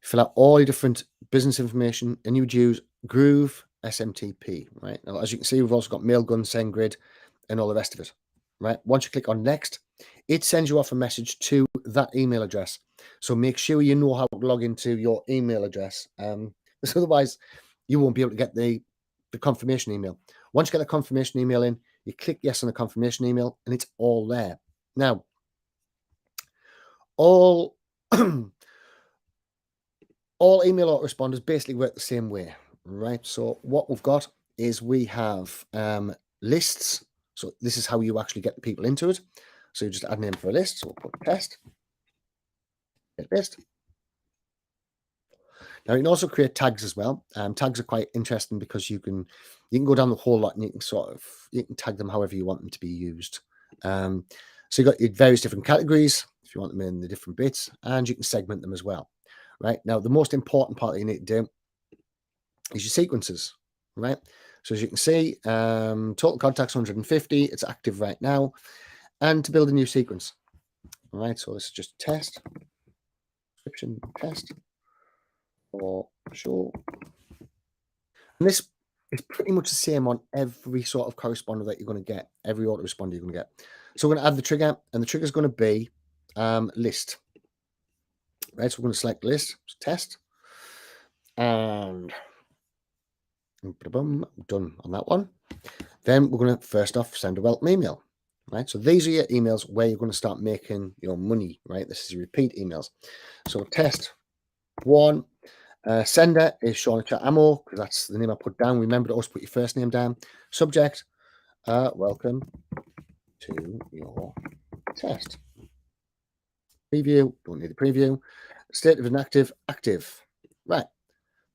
fill out all your different business information, and you would use Groove SMTP, right? Now, as you can see, we've also got Mailgun, SendGrid, and all the rest of it, right? Once you click on next, it sends you off a message to that email address. So make sure you know how to log into your email address. Because otherwise you won't be able to get the confirmation email. Once you get the confirmation email in, you click yes on the confirmation email, and it's all there. Now, all email autoresponders basically work the same way, right? So what we've got is we have lists. So this is how you actually get the people into it. So you just add a name for a list. So we'll put test. Get list. Now you can also create tags as well. Tags are quite interesting because you can go down the whole lot, and you can tag them however you want them to be used. So you've got your various different categories if you want them in the different bits, and you can segment them as well. Right, now the most important part that you need to do is your sequences, right? So as you can see, total contacts 150, it's active right now. And to build a new sequence, all right, so this is just test, description, test, or show. And this is pretty much the same on every sort of corresponder that you're going to get, every autoresponder you're going to get. So we're going to add the trigger, and the trigger is going to be list. Right, so we're going to select list, test, and done on that one. Then we're going to first off send a welcome email. right? So these are your emails where you're going to start making your money, right? This is repeat emails. So test one, sender is Sean Chat Ammo, because that's the name I put down. Remember to always put your first name down. Subject, welcome to your test. Preview, don't need the preview. State of inactive, active. Right,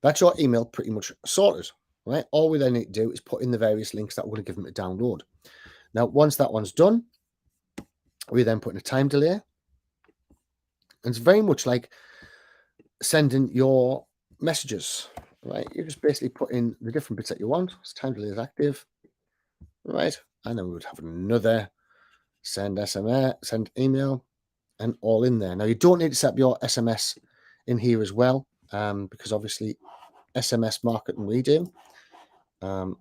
that's your email pretty much sorted, right? All we then need to do is put in the various links that we're going to give them to download. Now, once that one's done, we then put in a time delay. And it's very much like sending your messages, right? You just basically put in the different bits that you want. So time delay is active, right? And then we would have another send SMS, send email, and all in there. Now, you don't need to set up your SMS in here as well, because obviously SMS marketing we do. And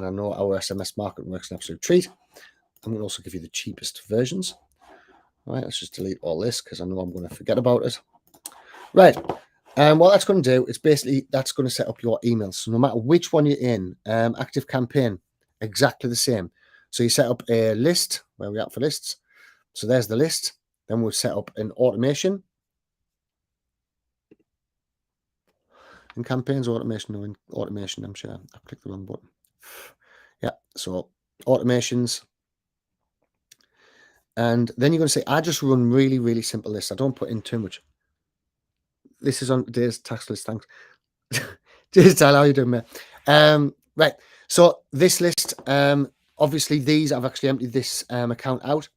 I know our SMS marketing works an absolute treat. I'm going to also give you the cheapest versions. All right, let's just delete all this because I know I'm going to forget about it. Right. And what that's going to do is basically that's going to set up your emails. So no matter which one you're in, active campaign, exactly the same. So you set up a list, where are we at for lists? So there's the list. Then we'll set up an automation. In campaigns, automation, no, in automation, I'm sure. I clicked the wrong button. Yeah, so automations. And then you're going to say, I just run really, really simple lists. I don't put in too much. This is on today's tax list. Thanks. Cheers, Tyler. How you doing, mate? Right. So this list, obviously these, I've actually emptied this account out,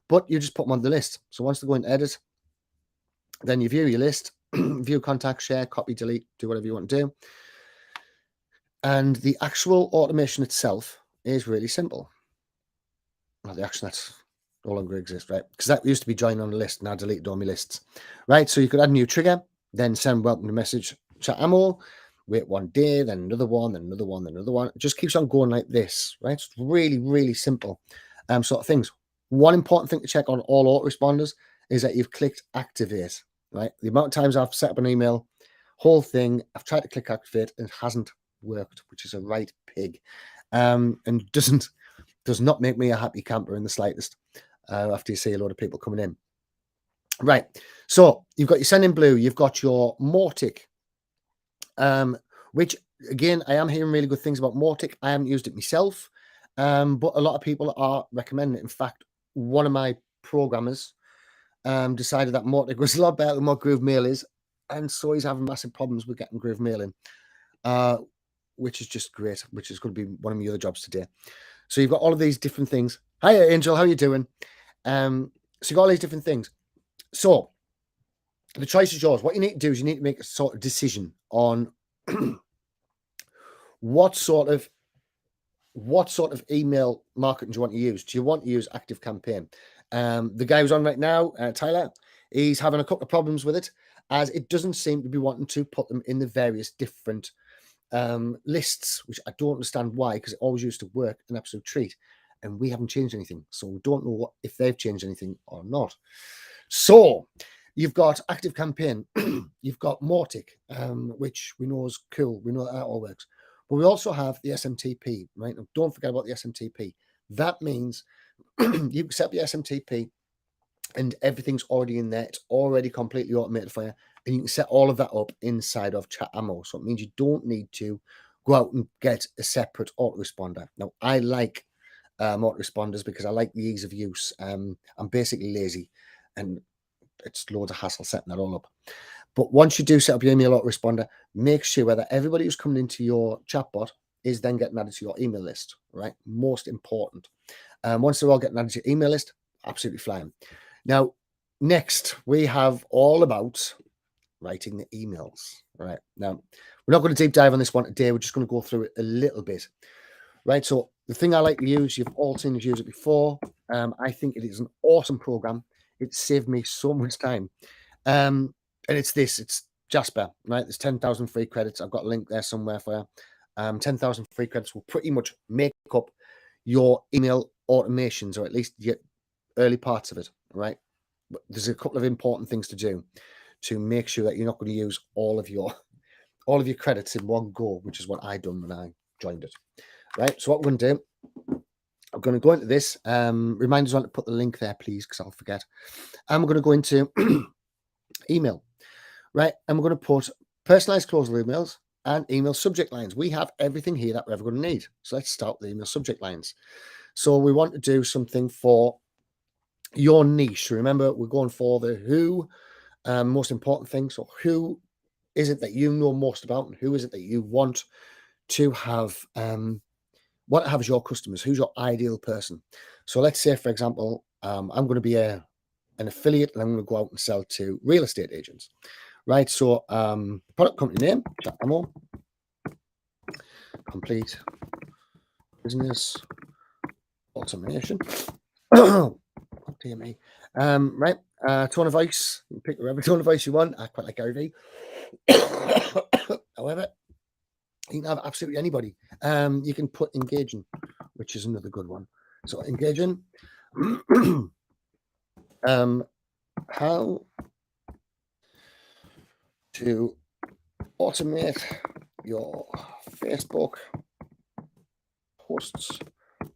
but you just put them on the list. So once they go into edit, then you view your list, view contact, share, copy, delete, do whatever you want to do. And the actual automation itself is really simple. Well, the action that's no longer exists, right? Because that used to be join on a list, now deleted all my lists, right? So you could add a new trigger, then send welcome to message, chat ammo, wait 1 day, then another one, then another one, then another one. It just keeps on going like this, right? It's really, really simple sort of things. One important thing to check on all autoresponders is that you've clicked activate, right? The amount of times I've set up an email, whole thing, I've tried to click activate and it hasn't worked, which is a right pig, and does not make me a happy camper in the slightest after you see a lot of people coming in. Right. So you've got your send in blue, you've got your Mortic, which again, I am hearing really good things about Mortic. I haven't used it myself, but a lot of people are recommending it. In fact, one of my programmers decided that Mortic was a lot better than what Groove Mail is, and so he's having massive problems with getting Groove Mail in, which is just great, which is going to be one of my other jobs today. So you've got all of these different things. Hiya, Angel, how you doing? So you've got all these different things. So the choice is yours. What you need to do is you need to make a sort of decision on what sort of email marketing do you want to use? Do you want to use Active Campaign? The guy who's on right now, Tyler, he's having a couple of problems with it, as it doesn't seem to be wanting to put them in the various different lists, which I don't understand why, because it always used to work an absolute treat, and we haven't changed anything, so we don't know if they've changed anything or not. So you've got Active Campaign, you've got Mortic, which we know is cool, we know that all works, but we also have the SMTP, right? Now, don't forget about the SMTP. That means you set up your SMTP and everything's already in there, it's already completely automated for you, and you can set all of that up inside of Chat Ammo. So it means you don't need to go out and get a separate autoresponder. Now, I like autoresponders because I like the ease of use. I'm basically lazy, and it's loads of hassle setting that all up. But once you do set up your email autoresponder, make sure that everybody who's coming into your chatbot is then getting added to your email list, right? Most important. Once they're all getting added to your email list, absolutely flying. Now, next, we have all about writing the emails, right? Now, we're not going to deep dive on this one today. We're just going to go through it a little bit, right? So the thing I like to use, you've all seen us use it before. I think it is an awesome program. It saved me so much time. And it's Jasper, right? There's 10,000 free credits. I've got a link there somewhere for you. 10,000 free credits will pretty much make up your email automations, or at least your early parts of it, right? But there's a couple of important things to do to make sure that you're not going to use all of your credits in one go, which is what I done when I joined it, right? So what we're going to do, we're going to go into this. Remind us on to put the link there, please, because I'll forget. And we're going to go into email, right? And we're going to put personalized closal emails and email subject lines. We have everything here that we're ever going to need. So let's start with the email subject lines. So we want to do something for your niche. Remember, we're going for the who, most important thing. So who is it that you know most about, and who is it that you want to have, what have as your customers? Who's your ideal person? So let's say, for example, I'm going to be an affiliate, and I'm going to go out and sell to real estate agents, right? So product company name, chat demo, complete business automation. Dear me. Right. Tone of voice. You can pick whatever tone of voice you want. I quite like Gary V. However, you can have absolutely anybody. You can put engaging, which is another good one. So engaging. How to automate your Facebook posts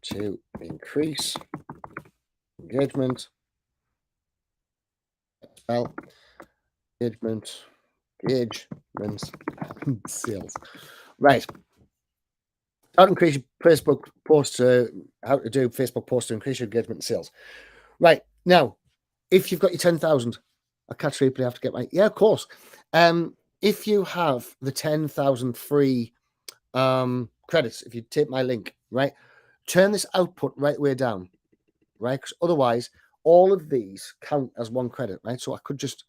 to increase engagement. Well, engagement, and sales. Right. How to increase your Facebook posts, how to do Facebook posts to increase your engagement and sales. Right. Now, if you've got your 10,000, I catch replay, I have to get my, yeah, of course. If you have the 10,000 free credits, if you take my link, right, turn this output right way down, right? Because otherwise, all of these count as one credit, right? So I could just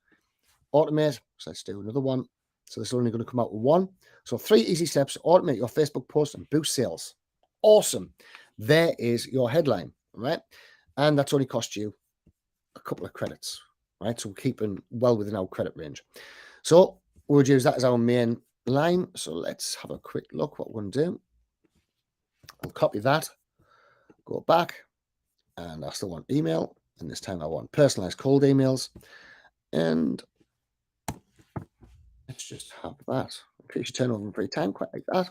automate. So let's do another one. So this is only going to come out with one. So 3 easy steps to automate your Facebook post and boost sales. Awesome. There is your headline, right? And that's only cost you a couple of credits, right? So we're keeping well within our credit range. So we'll use that as our main line. So let's have a quick look what we're going to do. I'll copy that, go back, and I still want email. And this time I want personalized cold emails. And let's just have that. Increase your turnover in free time, quite like that.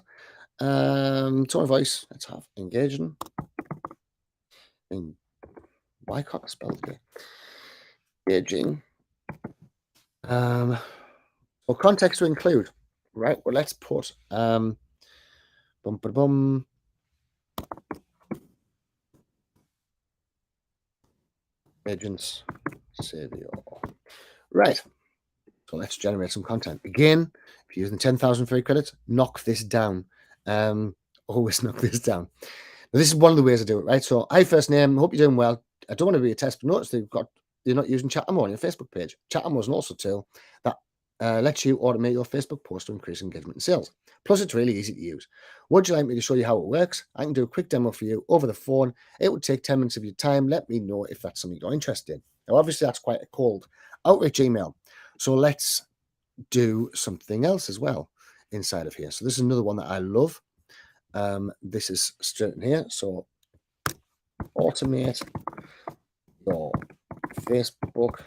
Tone of voice, let's have engaging. Why can't I spell it? Engaging. Or context to include, right? Well, let's put agents Savior. Right. So let's generate some content. Again, if you're using 10,000 free credits, knock this down. Always knock this down. Now, this is one of the ways I do it, right? So, hi, first name. Hope you're doing well. I don't want to be a test, but notice you're not using Chat on your Facebook page. Chat is an also tool that lets you automate your Facebook post to increase engagement and sales. Plus, it's really easy to use. Would you like me to show you how it works? I can do a quick demo for you over the phone. It would take 10 minutes of your time. Let me know if that's something you're interested in. Now, obviously, that's quite a cold outreach email. So let's do something else as well inside of here. So this is another one that I love. This is straight in here. So automate your Facebook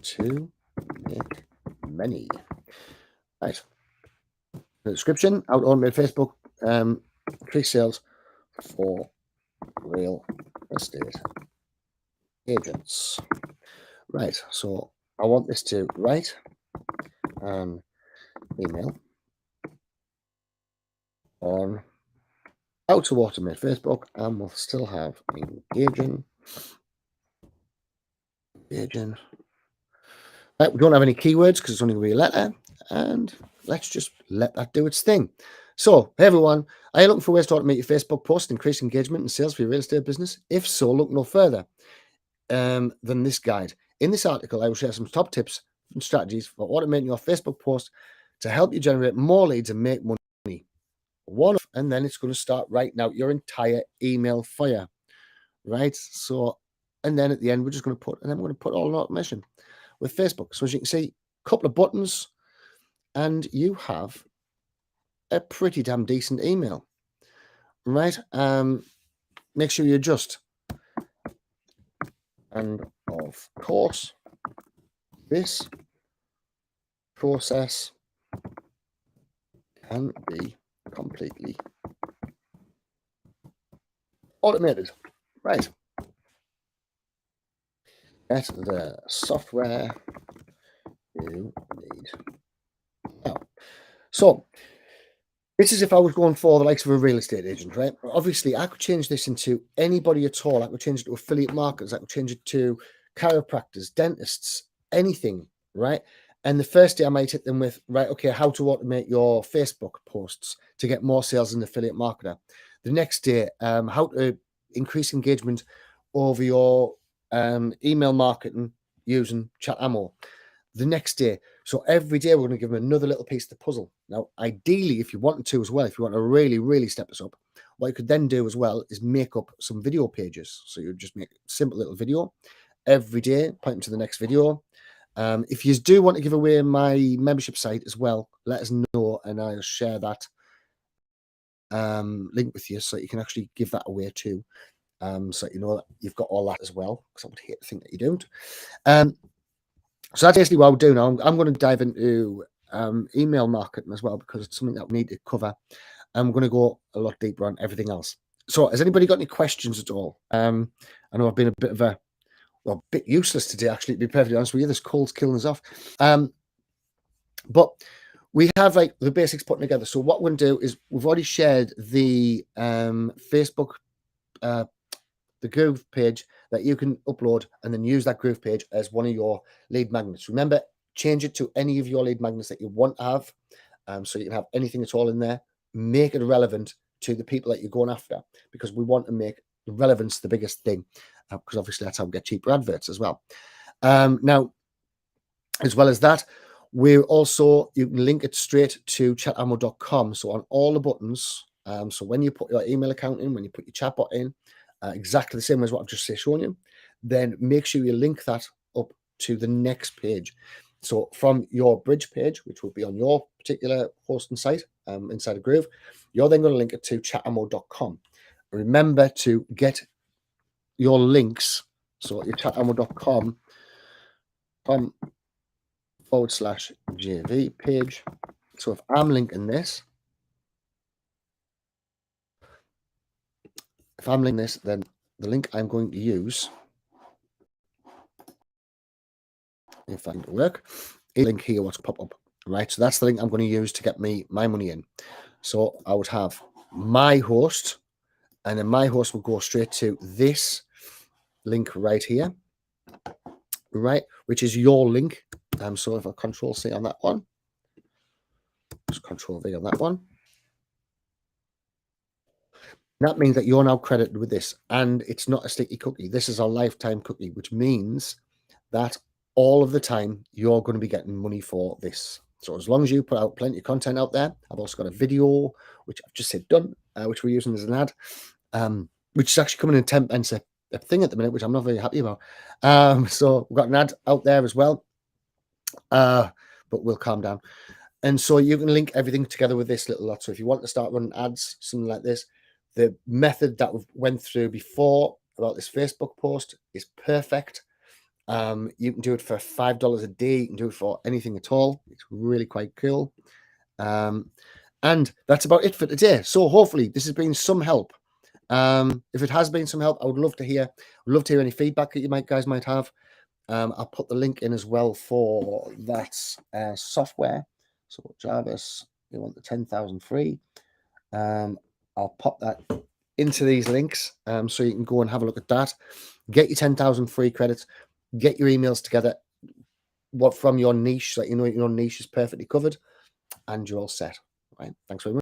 to make money. Right. The description, how to automate Facebook, increase sales for real estate agents. Right. So I want this to write an email on how to automate Facebook, and we'll still have engaging. Right, we don't have any keywords because it's only going to be a letter, and let's just let that do its thing. So, hey everyone, are you looking for ways to automate your Facebook post, increase engagement and sales for your real estate business? If so, look no further than this guide. In this article, I will share some top tips and strategies for automating your Facebook post to help you generate more leads and make money. And then it's going to start writing out your entire email fire, right? So, and then at the end, we're just going to put, and then we're going to put all in automation with Facebook. So as you can see, a couple of buttons, and you have a pretty damn decent email, right? Make sure you adjust. And of course, this process can be completely automated. Right. Get the software you need. Now, so this is if I was going for the likes of a real estate agent, right? Obviously, I could change this into anybody at all. I could change it to affiliate marketers. I could change it to chiropractors, dentists, anything, right? And the first day I might hit them with, right, okay, how to automate your Facebook posts to get more sales as an affiliate marketer. The next day, how to increase engagement over your email marketing using Chat Ammo. The next day. So every day we're going to give them another little piece of the puzzle. Now, ideally, if you wanted to as well, if you want to really, really step this up, what you could then do as well is make up some video pages. So you just make a simple little video every day, pointing to the next video. If you do want to give away my membership site as well, let us know and I'll share that link with you so you can actually give that away too. So you know that you've got all that as well, because I would hate to think that you don't. So that's basically what I'll do now. I'm going to dive into email marketing as well, because it's something that we need to cover. I'm going to go a lot deeper on everything else. So has anybody got any questions at all? I know I've been a bit useless today, actually, to be perfectly honest with you. This cold's killing us off. But we have like the basics put together. So what we're going to do is we've already shared the Facebook the Groove page that you can upload and then use that Groove page as one of your lead magnets. Remember, change it to any of your lead magnets that you want to have, so you can have anything at all in there. Make it relevant to the people that you're going after, because we want to make relevance the biggest thing, because obviously that's how we get cheaper adverts as well. Now, as well as that, you can link it straight to chatammo.com. So on all the buttons, so when you put your email account in, when you put your chatbot in, exactly the same as what I've just shown you, then make sure you link that up to the next page. So from your bridge page, which will be on your particular hosting site inside of Groove, you're then going to link it to chatammo.com. Remember to get your links. So your chatammo.com /JV page. So if I'm linking this, then the link I'm going to use, if I can work, is link here, what's pop up, right? So that's the link I'm going to use to get me my money in. So I would have my host, and then my host will go straight to this link right here, right, which is your link. So if I Control C on that one, just Control V on that one, that means that you're now credited with this, and it's not a sticky cookie. This is a lifetime cookie, which means that all of the time you're going to be getting money for this. So as long as you put out plenty of content out there, I've also got a video, which I've just said done, which we're using as an ad, which is actually coming in 10 pence a thing at the minute, which I'm not very happy about. So we've got an ad out there as well, but we'll calm down. And so you can link everything together with this little lot. So if you want to start running ads, something like this, the method that we went through before about this Facebook post is perfect. You can do it for $5 a day. You can do it for anything at all. It's really quite cool. And that's about it for today. So hopefully this has been some help. If it has been some help, I would love to hear. Any feedback that you guys might have. I'll put the link in as well for that software. So Jarvis, you want the 10,000 free. I'll pop that into these links, so you can go and have a look at that. Get your 10,000 free credits. Get your emails together. From your niche, so that you know your niche is perfectly covered, and you're all set. Right. Thanks very much.